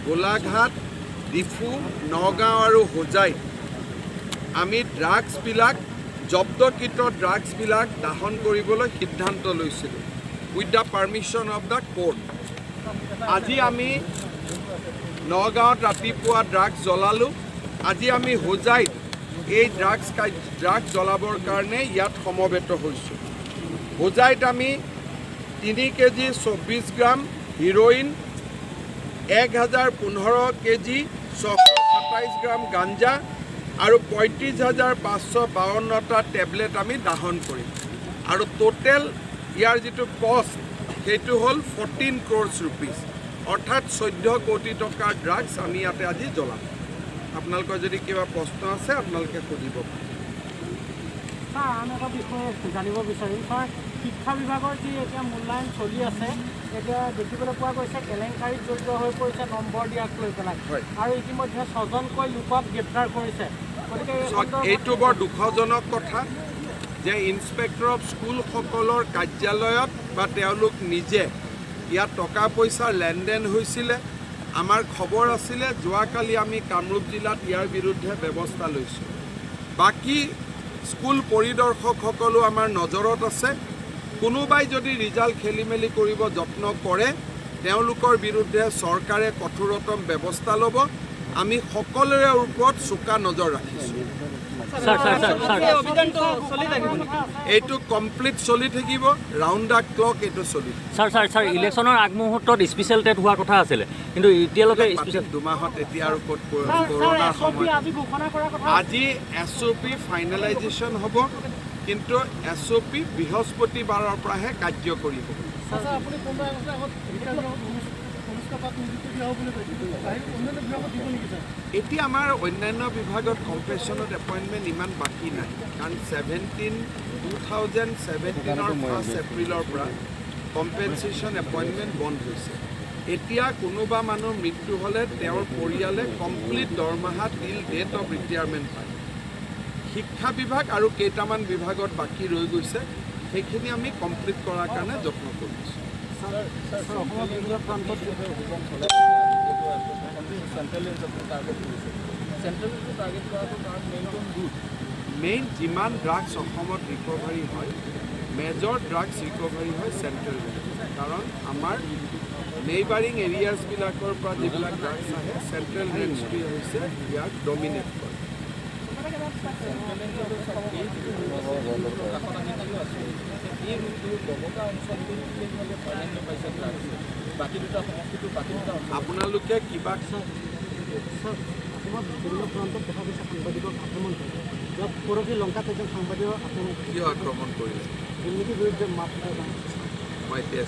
গোলাঘাট, ডিফু, নগাঁও আৰু হোজাইত আমি ড্ৰাগছবিলাক জব্দকৃত ড্ৰাগছবিলাক দাহন কৰিবলৈ সিদ্ধান্ত লৈছিলোঁ with the permission of the court. আজি আমি নগাঁৱত ৰাতিপুৱা ড্ৰাগছ জ্বলালোঁ। আজি আমি হোজাইত এই ড্ৰাগছ জ্বলাবৰ কাৰণে ইয়াত সমবেত হৈছোঁ। হোজাইত আমি 3 কেজি 24 গ্ৰাম হিৰ'ইন, 1015 কেজি 627 গ্ৰাম গাঞ্জা আৰু 35,552টা টেবলেট আমি দাহন কৰিম। আৰু টোটেল ইয়াৰ যিটো কষ্ট সেইটো হ'ল 14 crores rupees, অৰ্থাৎ 14 কোটি টকাৰ ড্ৰাগছ আমি ইয়াতে আজি জ্বলাম। আপোনালোকৰ যদি কিবা প্ৰশ্ন আছে আপোনালোকে সুধিব পাৰে। ছাৰ, আন এটা বিষয়ে জানিব বিচাৰিম। ছাৰ, শিক্ষা বিভাগৰ যি এতিয়া মূল্যায়ন চলি আছে, এতিয়া দেখিবলৈ পোৱা গৈছে কেলেংকাৰীত জড়িত হৈ পৰিছে নম্বৰ দিয়াক লৈ পেলাই, আৰু ইতিমধ্যে 6জনকৈ লোকক গ্ৰেপ্তাৰ কৰিছে। গতিকে এইটো বৰ দুখজনক কথা যে ইন্সপেক্টৰ অফ স্কুলসকলৰ কাৰ্যালয়ত বা তেওঁলোক নিজে ইয়াত টকা পইচাৰ লেনদেন হৈছিলে। আমাৰ খবৰ আছিলে, যোৱাকালি আমি কামৰূপ জিলাত ইয়াৰ বিৰুদ্ধে ব্যৱস্থা লৈছোঁ। বাকী স্কুল পৰিদৰ্শকসকলো আমাৰ নজৰত আছে। কোনোবাই যদি ৰিজাল্ট খেলি মেলি কৰিব যত্ন কৰে তেওঁলোকৰ বিৰুদ্ধে চৰকাৰে কঠোৰতম ব্যৱস্থা ল'ব। আমি সকলোৰে ওপৰত চোকা নজৰ ৰাখিছোঁ। এইটো কমপ্লিট চলি থাকিব, ৰাউণ্ড দ্য ক্লক এইটো চলি থাকিব। ছাৰ ইলেকশ্যনৰ আগমুহূৰ্তত স্পেচিয়েল টেট হোৱাৰ কথা আছিলে, কিন্তু এতিয়ালৈকে 2 মাহত এতিয়া আৰু ক'ত কৰোণাৰ সময়। আজি SOP ফাইনেলাইজেশ্যন হ'ব, কিন্তু SOP বৃহস্পতিবাৰৰ পৰাহে কাৰ্যকৰী হ'ব। এতিয়া আমাৰ অন্যান্য বিভাগত কম্পেশ্যনত এপইণ্টমেণ্ট ইমান বাকী নাই, কাৰণ 2017 1 এপ্ৰিলৰ পৰা কম্পেনচেশ্যন এপইণ্টমেণ্ট বন্ধ হৈছে। এতিয়া কোনোবা মানুহ মৃত্যু হ'লে তেওঁৰ পৰিয়ালে কমপ্লিট দৰমহা টিল ডেট অফ ৰিটায়াৰমেণ্ট পায়। শিক্ষা বিভাগ আৰু কেইটামান বিভাগত বাকী ৰৈ গৈছে, সেইখিনি আমি কমপ্লিট কৰাৰ কাৰণে যত্ন কৰিছোঁ। মেইন যিমান ড্ৰাগছ অসমত ৰিকভাৰী হয়, মেজৰ ড্ৰাগছ ৰিকভাৰী হয় চেণ্ট্ৰেল ৰেঞ্জ, কাৰণ আমাৰ নেইবাৰিং এৰিয়াজবিলাকৰ পৰা যিবিলাক ড্ৰাগছ আহে চেণ্ট্ৰেল ৰেঞ্জটোৱে হৈছে ইয়াক ডমিনেট কৰে। আপোনালোকে কিবা পৰহি লংকাত এজন সাংবাদিকক কিয় আক্ৰমণ কৰিলে দুৰ্নীতিৰ বিৰুদ্ধে মাত মই এতিয়া